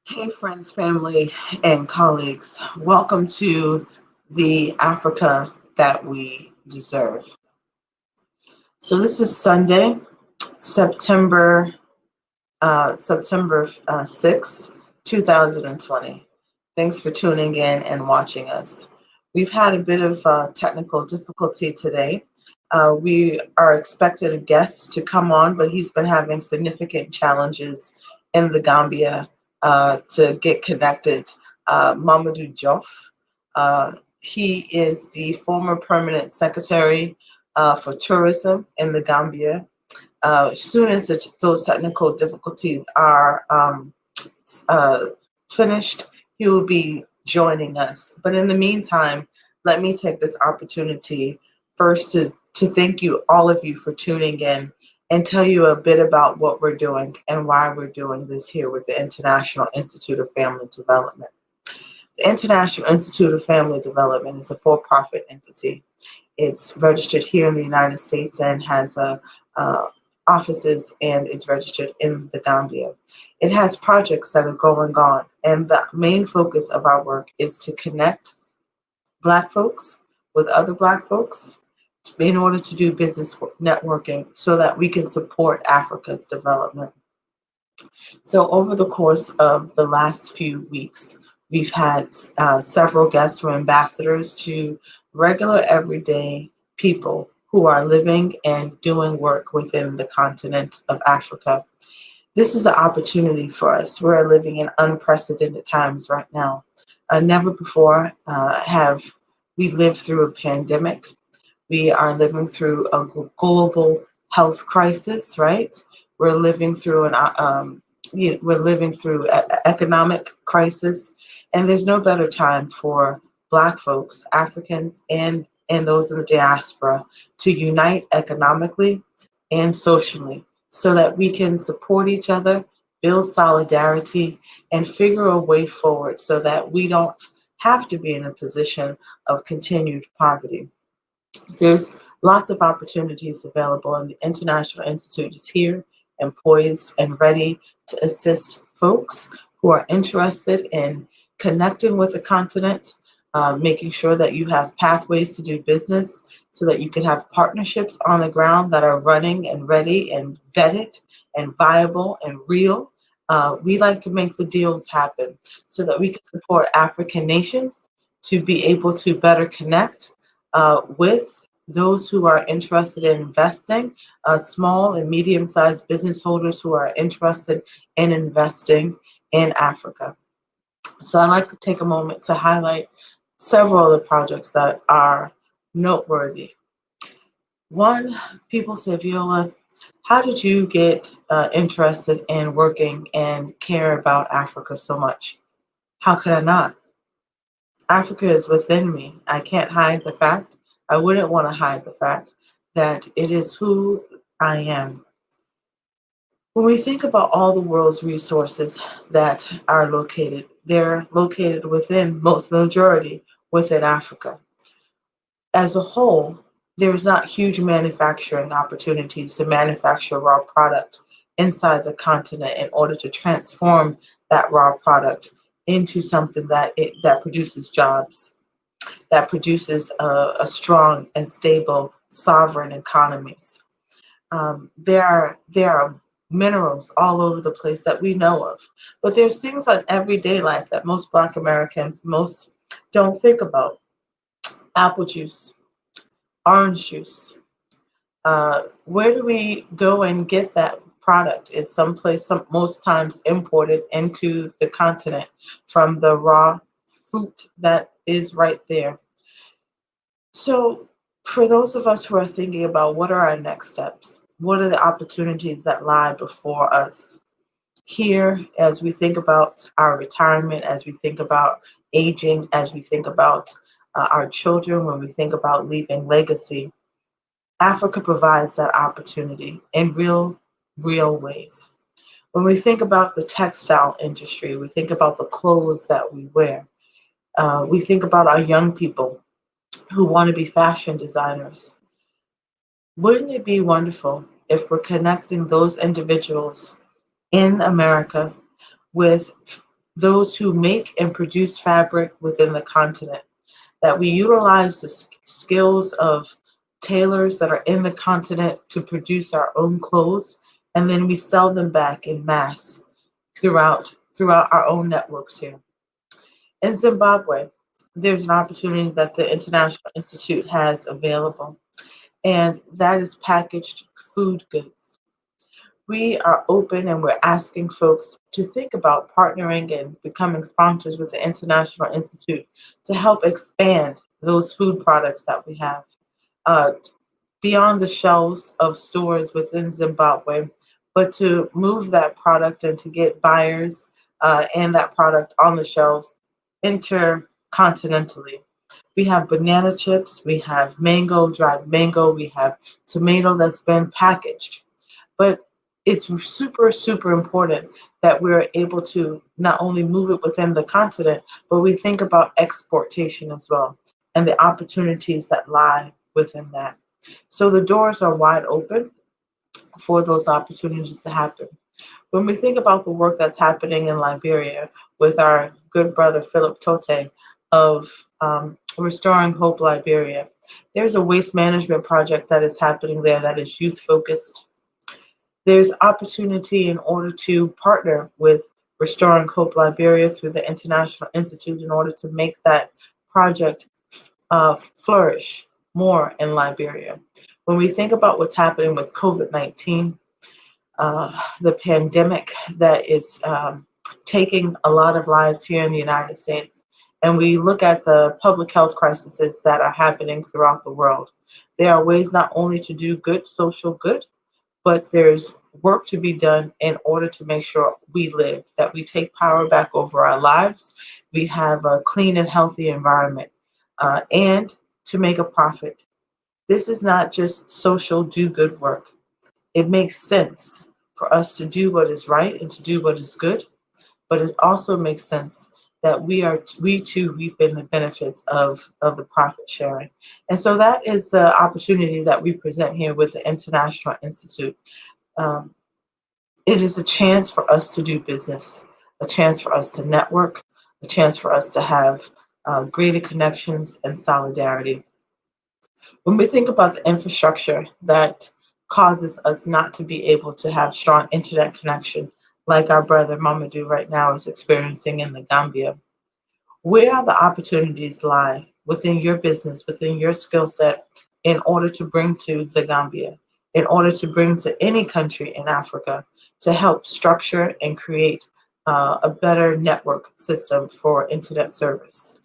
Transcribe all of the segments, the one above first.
Hey, friends, family, and colleagues. Welcome to the Africa that we deserve. So this is Sunday, September 6th, 2020. Thanks for tuning in and watching us. We've had a bit of technical difficulty today. We are expecting a guest to come on, but he's been having significant challenges in the Gambia to get connected. Mamadou Diouf, he is the former permanent secretary for tourism in the Gambia. As soon as those technical difficulties are finished, he will be joining us. But in the meantime, let me take this opportunity first to thank you, all of you, for tuning in and tell you a bit about what we're doing and why we're doing this here with the International Institute of Family Development. The International Institute of Family Development is a for-profit entity. It's registered here in the United States and has offices, and it's registered in the Gambia. It has projects that are going on, and the main focus of our work is to connect Black folks with other Black folks in order to do business networking so that we can support Africa's development. So over the course of the last few weeks, we've had several guests from ambassadors to regular everyday people who are living and doing work within the continent of Africa. This is an opportunity for us. We're living in unprecedented times right now. Never before have we lived through a pandemic. We are living through a global health crisis, right? We're living through an economic crisis, and there's no better time for Black folks, Africans, and those in the diaspora to unite economically and socially so that we can support each other, build solidarity, and figure a way forward so that we don't have to be in a position of continued poverty. There's lots of opportunities available, and the International Institute is here and poised and ready to assist folks who are interested in connecting with the continent, making sure that you have pathways to do business so that you can have partnerships on the ground that are running and ready and vetted and viable and real. We like to make the deals happen so that we can support African nations to be able to better connect with those who are interested in investing, small and medium-sized business holders who are interested in investing in Africa. So I'd like to take a moment to highlight several of the projects that are noteworthy. One, people say, Viola, How did you get interested in working and care about Africa so much? How could I not? Africa is within me. I can't hide the fact. I wouldn't want to hide the fact that it is who I am. When we think about all the world's resources that are located, they're located within most majority within Africa. As a whole, there's not huge manufacturing opportunities to manufacture raw product inside the continent in order to transform that raw product into something that produces jobs, that produces a strong and stable sovereign economies. There are minerals all over the place that we know of, but there's things on everyday life that most Black Americans most don't think about. Apple juice, orange juice. Where do we go and get that product? It's someplace, most times imported into the continent from the raw fruit that is right there. So, for those of us who are thinking about what are our next steps, what are the opportunities that lie before us here as we think about our retirement, as we think about aging, as we think about our children, when we think about leaving legacy, Africa provides that opportunity in real ways. When we think about the textile industry, we think about the clothes that we wear, we think about our young people who want to be fashion designers. Wouldn't it be wonderful if we're connecting those individuals in America with those who make and produce fabric within the continent? That we utilize the skills of tailors that are in the continent to produce our own clothes, and then we sell them back in mass throughout our own networks here. In Zimbabwe, there's an opportunity that the International Institute has available, and that is packaged food goods. We are open and we're asking folks to think about partnering and becoming sponsors with the International Institute to help expand those food products that we have uh, beyond the shelves of stores within Zimbabwe, but to move that product and to get buyers and that product on the shelves intercontinentally. We have banana chips, we have mango, dried mango, we have tomato that's been packaged. But it's super important that we're able to not only move it within the continent, but we think about exportation as well and the opportunities that lie within that. So the doors are wide open for those opportunities to happen. When we think about the work that's happening in Liberia with our good brother Philip Tote of Restoring Hope Liberia, there's a waste management project that is happening there that is youth focused. There's opportunity in order to partner with Restoring Hope Liberia through the International Institute in order to make that project flourish more in Liberia. When we think about what's happening with COVID-19, the pandemic that is taking a lot of lives here in the United States, and we look at the public health crises that are happening throughout the world, there are ways not only to do good social good, but there's work to be done in order to make sure we live, that we take power back over our lives, we have a clean and healthy environment, and to make a profit. This is not just social do good work. It makes sense for us to do what is right and to do what is good, but it also makes sense that we too reap in the benefits of the profit sharing. And so that is the opportunity that we present here with the International Institute. Um, it is a chance for us to do business, a chance for us to network, a chance for us to have greater connections and solidarity. When we think about the infrastructure that causes us not to be able to have strong internet connection, like our brother Mamadou right now is experiencing in the Gambia, where are the opportunities lie within your business, within your skill set, in order to bring to the Gambia, in order to bring to any country in Africa to help structure and create a better network system for internet service?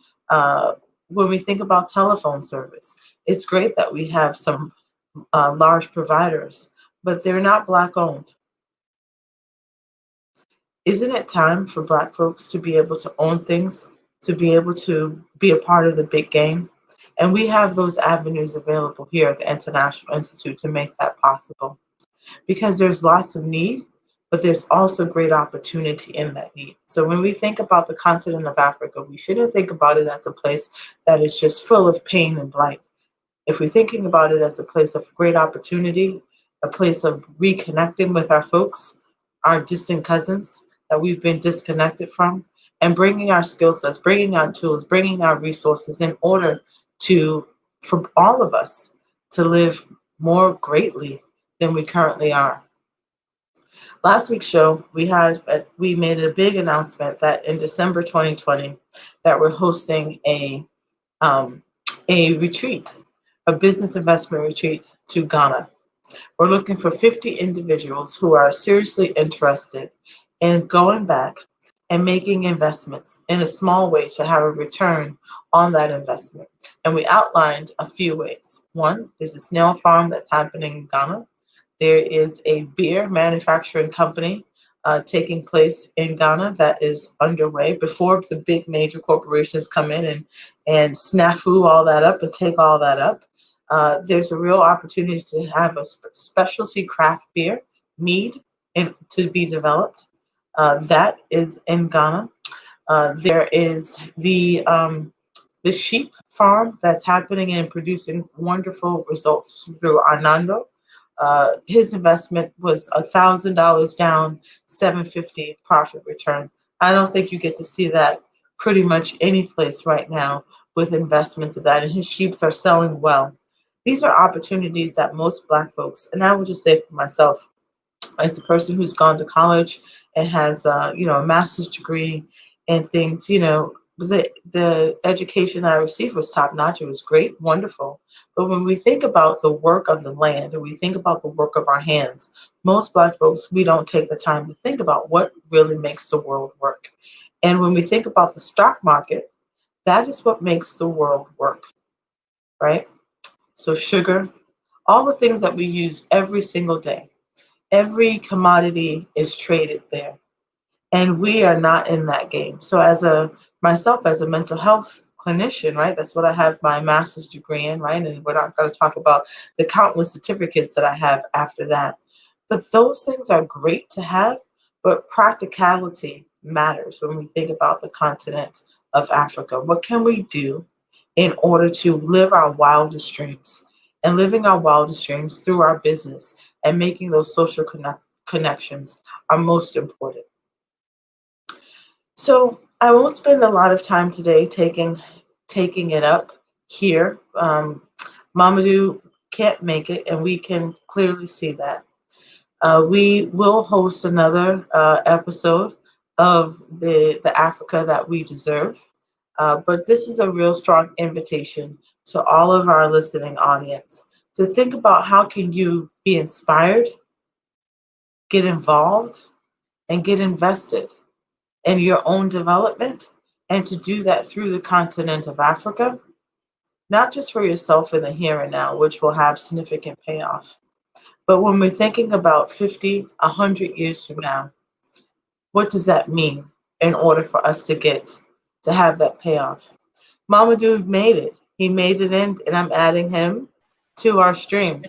When we think about telephone service, it's great that we have some large providers, but they're not Black owned. Isn't it time for Black folks to be able to own things, to be able to be a part of the big game? And we have those avenues available here at the International Institute to make that possible, because there's lots of need, but there's also great opportunity in that need. So when we think about the continent of Africa, we shouldn't think about it as a place that is just full of pain and blight. If we're thinking about it as a place of great opportunity, a place of reconnecting with our folks, our distant cousins that we've been disconnected from, and bringing our skill sets, bringing our tools, bringing our resources in order to, for all of us, to live more greatly than we currently are. Last week's show, we made a big announcement that in December 2020, that we're hosting um, a retreat, a business investment retreat to Ghana. We're looking for 50 individuals who are seriously interested in going back and making investments in a small way to have a return on that investment. And we outlined a few ways. One is a snail farm that's happening in Ghana. There is a beer manufacturing company taking place in Ghana that is underway before the big major corporations come in and snafu all that up and take all that up. There's a real opportunity to have a specialty craft beer, mead, to be developed. That is in Ghana. There is the sheep farm that's happening and producing wonderful results through Arnando. His investment was $1,000 down, 750 profit return. I don't think you get to see that pretty much any place right now with investments of that, and his sheeps are selling well. These are opportunities that most Black folks, and I will just say for myself, as a person who's gone to college and has a master's degree and things, the education that I received was top notch. It was great, wonderful. But when we think about the work of the land and we think about the work of our hands, most Black folks, we don't take the time to think about what really makes the world work. And when we think about the stock market, that is what makes the world work, right? So sugar, all the things that we use every single day, every commodity is traded there, and we are not in that game. So myself as a mental health clinician, right, that's what I have my master's degree in, right, and we're not going to talk about the countless certificates that I have after that, but those things are great to have, but practicality matters when we think about the continent of Africa. What can we do in order to live our wildest dreams, and living our wildest dreams through our business and making those social connections are most important. So I won't spend a lot of time today taking it up here. Mamadou can't make it, and we can clearly see that. We will host another episode of the Africa that we deserve. But this is a real strong invitation to all of our listening audience to think about how can you be inspired, get involved, and get invested in your own development, and to do that through the continent of Africa, not just for yourself in the here and now, which will have significant payoff, but when we're thinking about 50, 100 years from now, what does that mean in order for us to have that payoff? Mamadou made it. He made it in, and I'm adding him to our stream.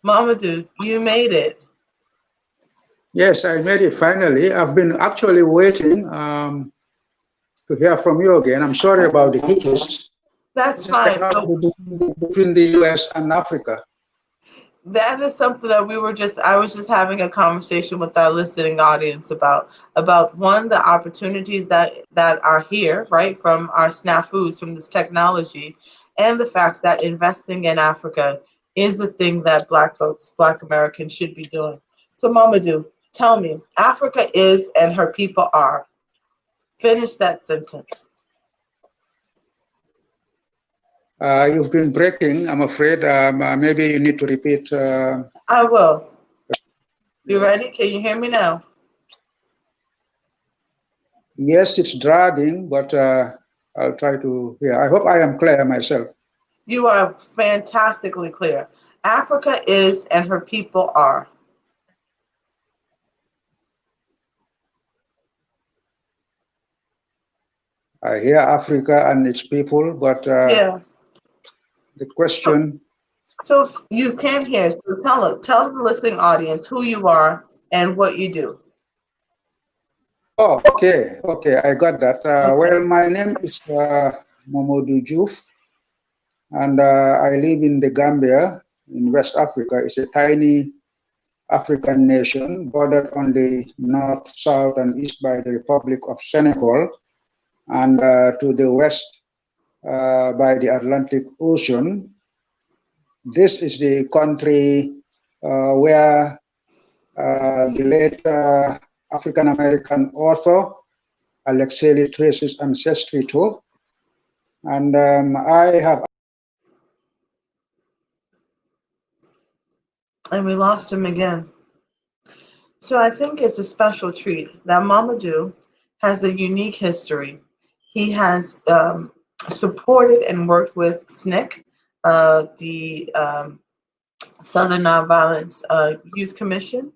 Mamadou, you made it. Yes, I made it finally. I've been actually waiting to hear from you again. I'm sorry about the hitches. That's fine. So between the US and Africa. That is something that I was just having a conversation with our listening audience about one, the opportunities that are here, right, from our snafus, from this technology, and the fact that investing in Africa is the thing that Black folks, Black Americans should be doing. So Mamadou, tell me, Africa is and her people are. Finish that sentence. You've been breaking, I'm afraid. Maybe you need to repeat. I will. You ready? Can you hear me now? Yes, it's dragging, but I'll try to hear. I hope I am clear myself. You are fantastically clear. Africa is and her people are. I hear Africa and its people, but Yeah. the So, question. so you came here. So tell the listening audience who you are and what you do. Oh, okay, okay, I got that. Okay. Well, my name is Momodu Juf, and I live in the Gambia in West Africa. It's a tiny African nation bordered on the north, south, and east by the Republic of Senegal, and to the west by the Atlantic Ocean. This is the country where the late African American author Alexei traces ancestry to, and I have. And we lost him again. So I think it's a special treat that Mamadou has a unique history. He has supported and worked with SNCC, the Southern Nonviolence Youth Commission,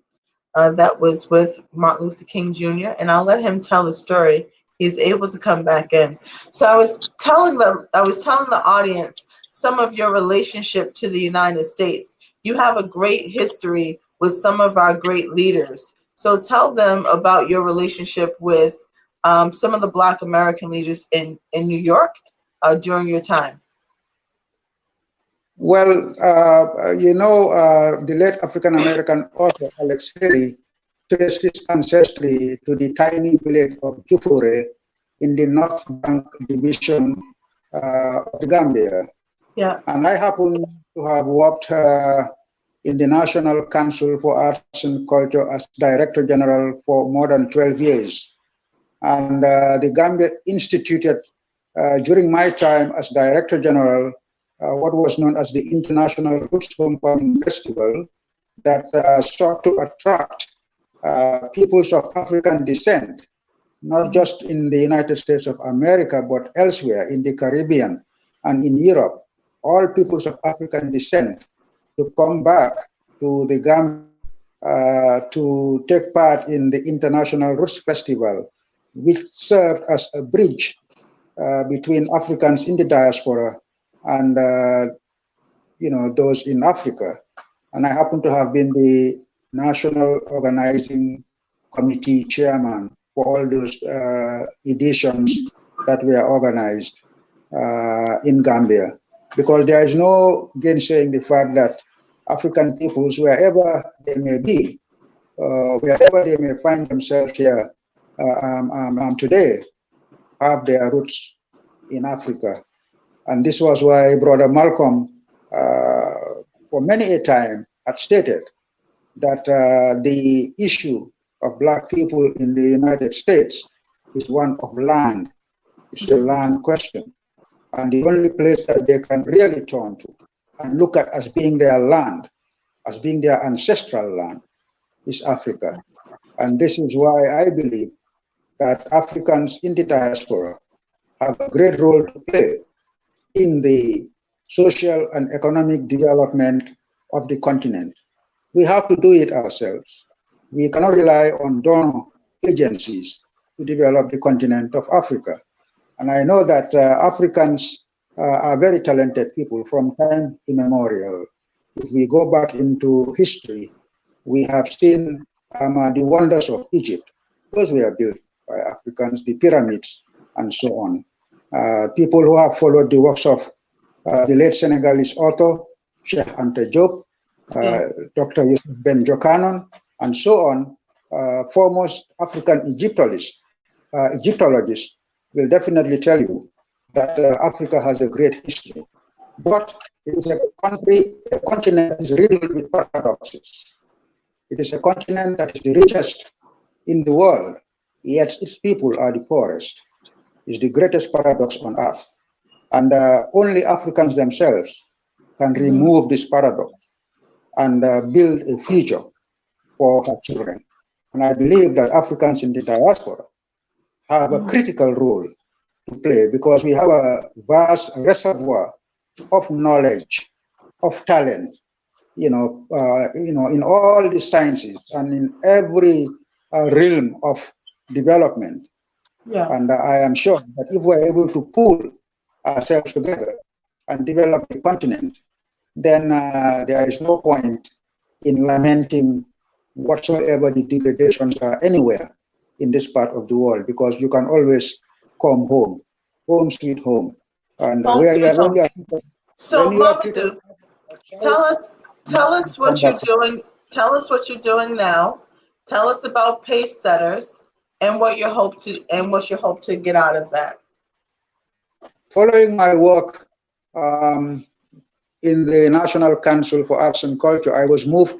that was with Martin Luther King Jr. And I'll let him tell the story. He's able to come back in. So I was telling the audience some of your relationship to the United States. You have a great history with some of our great leaders. So tell them about your relationship with some of the Black American leaders in New York during your time. Well, the late African American author Alex Haley traced his ancestry to the tiny village of Jufure in the North Bank division of the Gambia. Yeah. And I happen to have worked in the National Council for Arts and Culture as Director General for more than 12 years. And the Gambia instituted, during my time as Director General, what was known as the International Roots Homecoming Festival that sought to attract peoples of African descent, not just in the United States of America, but elsewhere in the Caribbean and in Europe, all peoples of African descent to come back to the Gambia to take part in the International Roots Festival, which served as a bridge between Africans in the diaspora and those in Africa. And I happen to have been the national organizing committee chairman for all those editions that were organized in Gambia, because there is no gainsaying the fact that African peoples, wherever they may be, wherever they may find themselves here today, have their roots in Africa. And this was why Brother Malcolm, for many a time, had stated that the issue of Black people in the United States is one of land. It's a land question. And the only place that they can really turn to and look at as being their land, as being their ancestral land, is Africa. And this is why I believe that Africans in the diaspora have a great role to play in the social and economic development of the continent. We have to do it ourselves. We cannot rely on donor agencies to develop the continent of Africa. And I know that Africans are very talented people from time immemorial. If we go back into history, we have seen the wonders of Egypt. Those were built by Africans, the pyramids, and so on. People who have followed the works of the late Senegalese author, Cheikh Anta Diop, Dr. Yusuf Ben Jokanon, and so on, foremost African Egyptologists will definitely tell you that Africa has a great history. But it is a continent that is riddled with paradoxes. It is a continent that is the richest in the world, yet its people are the poorest. It's the greatest paradox on earth. And only Africans themselves can remove this paradox and build a future for her children. And I believe that Africans in the diaspora have a critical role to play, because we have a vast reservoir of knowledge, of talent, in all the sciences and in every realm of development. Yeah. And I am sure that if we're able to pool ourselves together and develop the continent, then there is no point in lamenting whatsoever the degradations are anywhere in this part of the world, because you can always come home, home sweet home. And Home sweet home. when So, you are treated Mamadou, outside, tell us you tell can us come what you're back. doing. Tell us what you're doing now. Tell us about pace setters and what you hope to get out of that. Following my work um, in the National Council for Arts and Culture, I was moved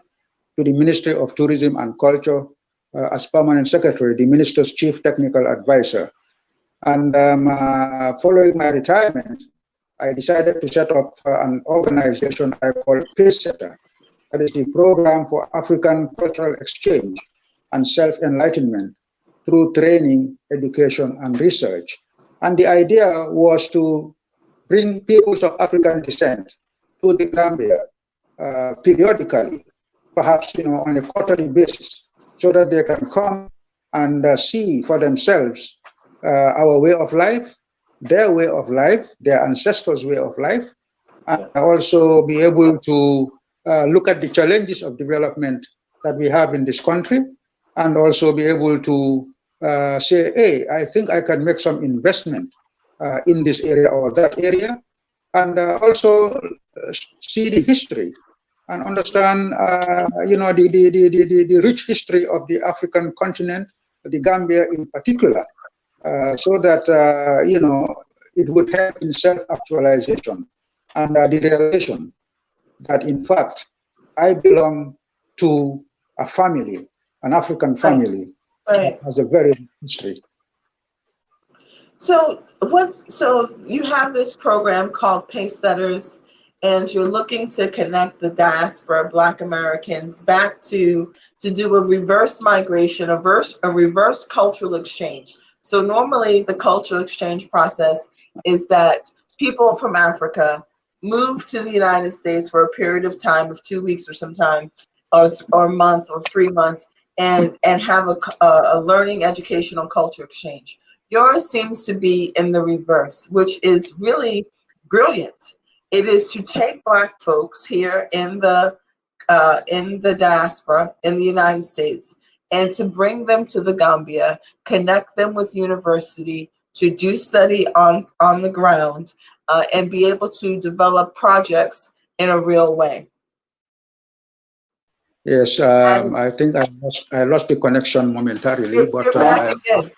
to the Ministry of Tourism and Culture as permanent secretary, the minister's chief technical advisor. And following my retirement, I decided to set up an organization I call PACESETTER. That is the Program for African Cultural Exchange and Self-Enlightenment through training, education, and research. And the idea was to bring peoples of African descent to the Gambia periodically, perhaps on a quarterly basis, so that they can come and see for themselves our way of life, their ancestors' way of life, and also be able to look at the challenges of development that we have in this country, and also be able to say, hey, I think I can make some investment in this area or that area, and also see the history and understand, the rich history of the African continent, the Gambia in particular, so that, it would help in self-actualization and the realization that, in fact, I belong to a family, an African Right. family that Right. has a very rich history. So you have this program called Pace Setters, and you're looking to connect the diaspora, Black Americans, back to do a reverse migration, a reverse cultural exchange. So normally the cultural exchange process is that people from Africa move to the United States for a period of time of 2 weeks or sometime, or a month or 3 months, and have a learning, educational, culture exchange. Yours seems to be in the reverse, which is really brilliant. It is to take Black folks here in the diaspora in the United States and to bring them to the Gambia, connect them with university to do study on the ground, and be able to develop projects in a real way. Yes, And I think I lost the connection momentarily, but you're back again.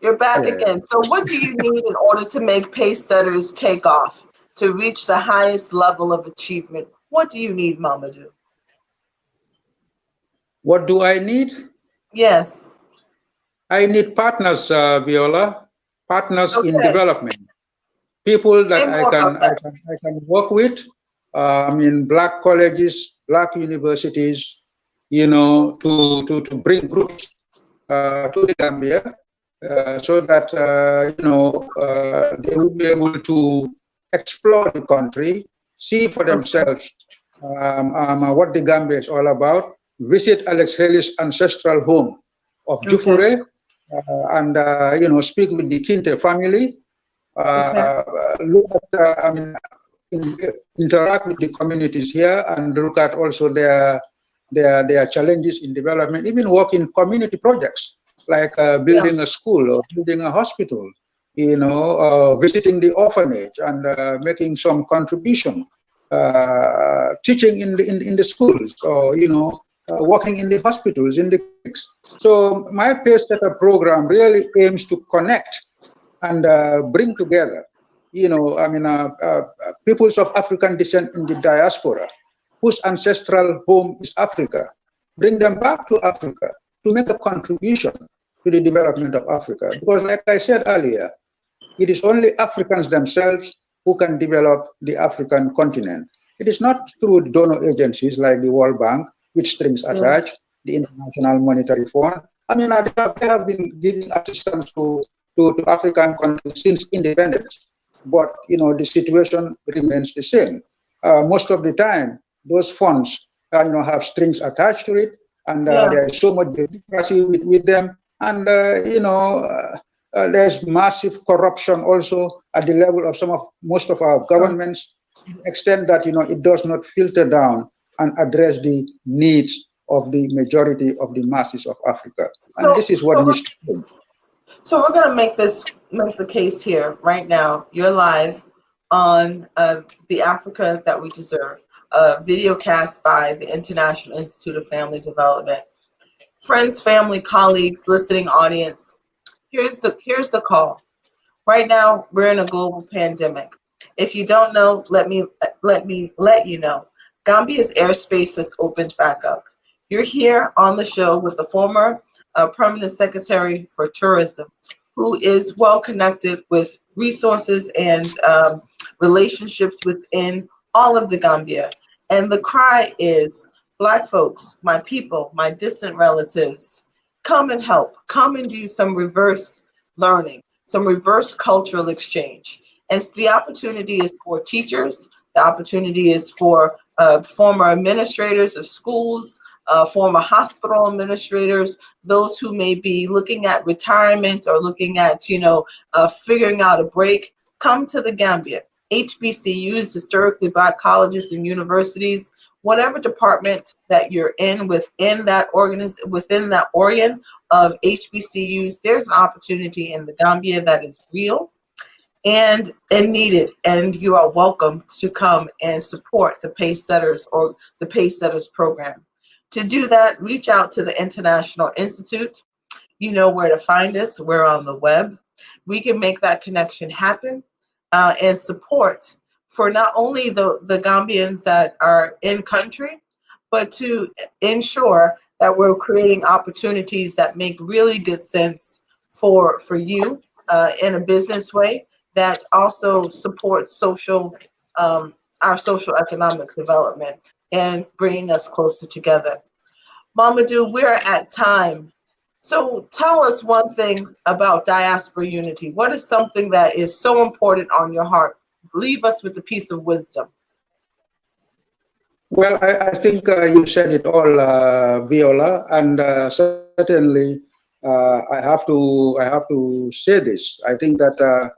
You're back yeah. again. So what do you need in order to make pace setters take off, to reach the highest level of achievement? What do you need, Mamadou? What do I need? Yes. I need partners, Viola, partners in Okay. development, people that Say more about that. I can work with, in Black colleges, Black universities, to bring groups to the Gambia, so that, they will be able to explore the country, see for Okay. themselves what the Gambia is all about, visit Alex Haley's ancestral home of Okay. Jufure, and, speak with the Kinte family, Okay. look at, in, interact with the communities here, and look at also their challenges in development, even work in community projects like Yeah. building a school or building a hospital, visiting the orphanage and making some contribution, teaching in the schools, or working in the hospitals, in the clinics. So my Pace Setter program really aims to connect and bring together, peoples of African descent in the diaspora, whose ancestral home is Africa, bring them back to Africa to make a contribution to the development of Africa. Because, like I said earlier, it is only Africans themselves who can develop the African continent. It is not through donor agencies like the World Bank, with strings Yeah. attached, the International Monetary Fund. They have been giving assistance to African countries since independence, but the situation remains the same. Most of the time, those funds, have strings attached to it, and Yeah. there is so much bureaucracy with them, and there's massive corruption also at the level of most of our Sure. governments, to the extent that it does not filter down and address the needs of the majority of the masses of Africa, and So, this is what so we're, needs to change. so we're gonna make the case here right now. You're live on the Africa That We Deserve, a video cast by the International Institute of Family Development. Friends, family, colleagues, listening audience. Here's the call. Right now, we're in a global pandemic. If you don't know, let you know. Gambia's airspace has opened back up. You're here on the show with the former permanent secretary for tourism, who is well connected with resources and relationships within all of the Gambia. And the cry is, Black folks, my people, my distant relatives, come and help. Come and do some reverse learning, some reverse cultural exchange. And the opportunity is for teachers, the opportunity is for former administrators of schools, former hospital administrators, those who may be looking at retirement or looking at, figuring out a break. Come to the Gambia. HBCUs, historically Black colleges and universities, whatever department that you're in within that organ of HBCUs, there's an opportunity in the Gambia that is real and needed, and you are welcome to come and support the Pace Setters or the Pace Setters program. To do that, reach out to the International Institute. You know where to find us. We're on the web. We can make that connection happen and support for not only the Gambians that are in country, but to ensure that we're creating opportunities that make really good sense for you in a business way that also supports our social economic development and bringing us closer together. Mamadou, we're at time. So tell us one thing about diaspora unity. What is something that is so important on your heart? Leave us with a piece of wisdom. Well, I think you said it all, Viola, and certainly I have to say this. I think that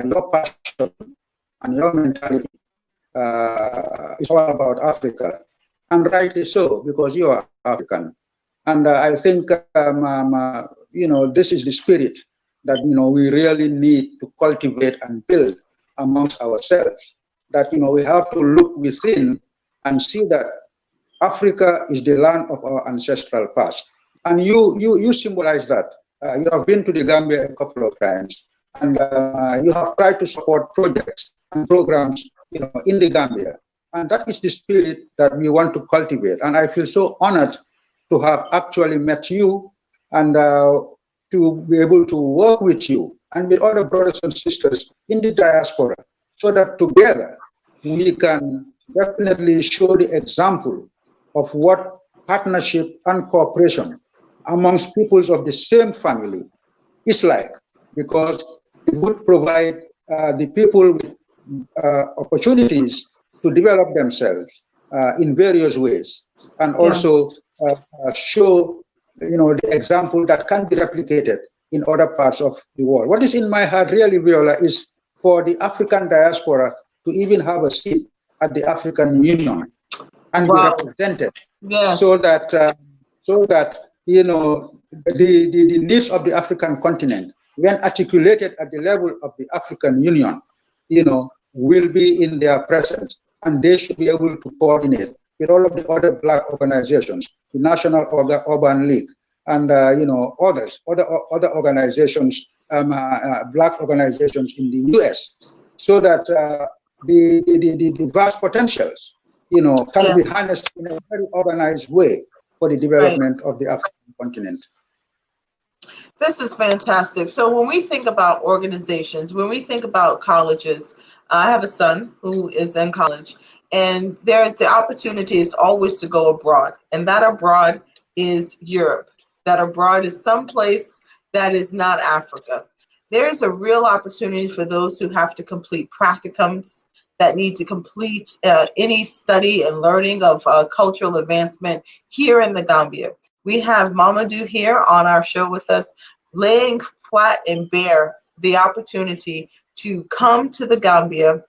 your passion and your mentality is all about Africa, and rightly so, because you are African. And I think this is the spirit that we really need to cultivate and build amongst ourselves. That we have to look within and see that Africa is the land of our ancestral past. And you symbolize that. You have been to the Gambia a couple of times, and you have tried to support projects and programs, in the Gambia. And that is the spirit that we want to cultivate. And I feel so honored to have actually met you and to be able to work with you and with other brothers and sisters in the diaspora, so that together we can definitely show the example of what partnership and cooperation amongst peoples of the same family is like, because it would provide the people with opportunities to develop themselves in various ways, and Yeah. also show the example that can be replicated in other parts of the world. What is in my heart really, Viola, is for the African diaspora to even have a seat at the African Union and be Wow. represented, Yes. so that the needs of the African continent, when articulated at the level of the African Union, will be in their presence, and they should be able to coordinate with all of the other Black organizations, the National Urban League, and other organizations, Black organizations in the U.S., so that the vast potentials, can be harnessed in a very organized way for the Right. development of the African continent. This is fantastic. So when we think about organizations, when we think about colleges, I have a son who is in college, and there's the opportunity is always to go abroad, and that abroad is Europe. That abroad is someplace that is not Africa. There's a real opportunity for those who have to complete practicums, that need to complete any study and learning of cultural advancement here in the Gambia. We have Mamadou here on our show with us, laying flat and bare the opportunity to come to the Gambia,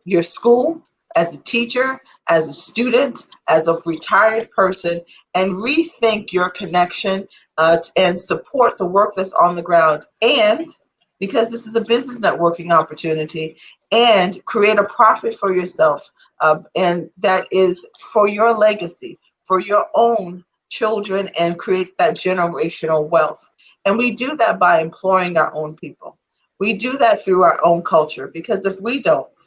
your school, as a teacher, as a student, as a retired person, and rethink your connection and support the work that's on the ground. And because this is a business networking opportunity, and create a profit for yourself. And that is for your legacy, for your own children, and create that generational wealth. And we do that by employing our own people. We do that through our own culture, because if we don't,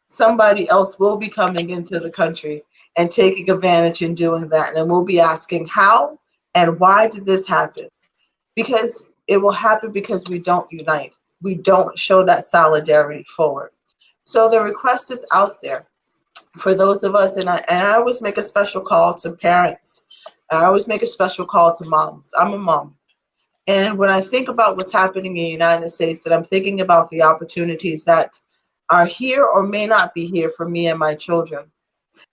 somebody else will be coming into the country and taking advantage in doing that. And we'll be asking how and why did this happen? Because it will happen because we don't unite. We don't show that solidarity forward. So the request is out there for those of us, and I always make a special call to parents. I always make a special call to moms. I'm a mom. And when I think about what's happening in the United States, and I'm thinking about the opportunities that are here or may not be here for me and my children,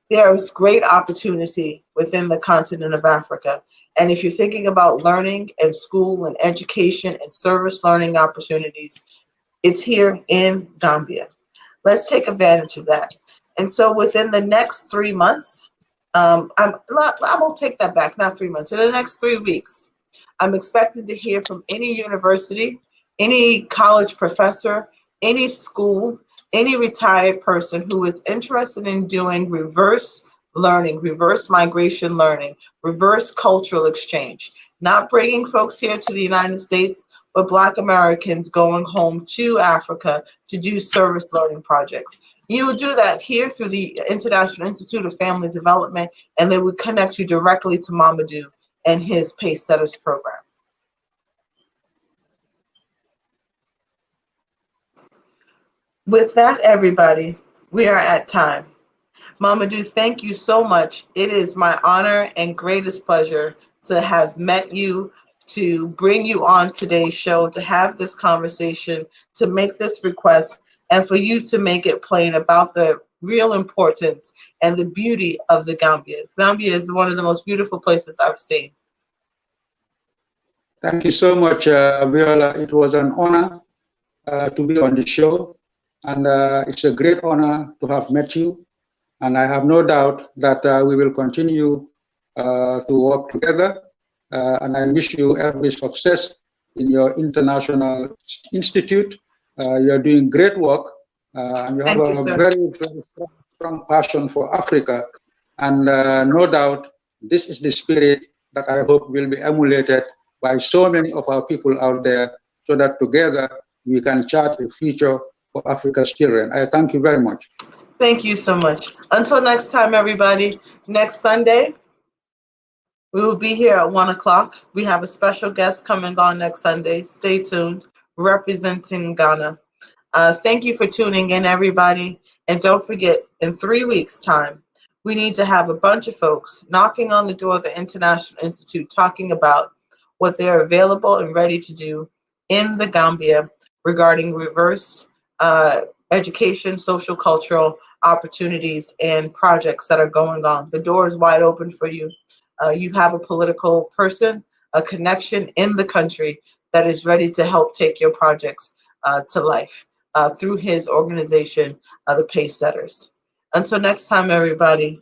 there's great opportunity within the continent of Africa. And if you're thinking about learning and school and education and service learning opportunities, it's here in Gambia. Let's take advantage of that. And so within the next 3 months, I won't take that back, not 3 months. In the next 3 weeks, I'm expected to hear from any university, any college professor, any school, any retired person who is interested in doing reverse learning, reverse migration learning, reverse cultural exchange, not bringing folks here to the United States, but Black Americans going home to Africa to do service learning projects. You will do that here through the International Institute of Family Development, and they would connect you directly to Mamadou and his Pace Setters program. With that, everybody, we are at time. Mamadou, thank you so much. It is my honor and greatest pleasure to have met you, to bring you on today's show, to have this conversation, to make this request, and for you to make it plain about the real importance and the beauty of the Gambia. Gambia is one of the most beautiful places I've seen. Thank you so much, Viola. It was an honor to be on the show, and it's a great honor to have met you. And I have no doubt that we will continue to work together. And I wish you every success in your international institute. You're doing great work, and you have a very, very strong passion for Africa. And no doubt, this is the spirit that I hope will be emulated by so many of our people out there, so that together we can chart a future for Africa's children. I thank you very much. Thank you so much. Until next time, everybody, next Sunday, we will be here at 1 o'clock. We have a special guest coming on next Sunday. Stay tuned, representing Ghana. Thank you for tuning in, everybody. And don't forget, in 3 weeks' time, we need to have a bunch of folks knocking on the door of the International Institute talking about what they're available and ready to do in the Gambia regarding reversed education, social, cultural opportunities, and projects that are going on. The door is wide open for you. You have a political person, a connection in the country that is ready to help take your projects to life through his organization, the Pace Setters. Until next time, everybody,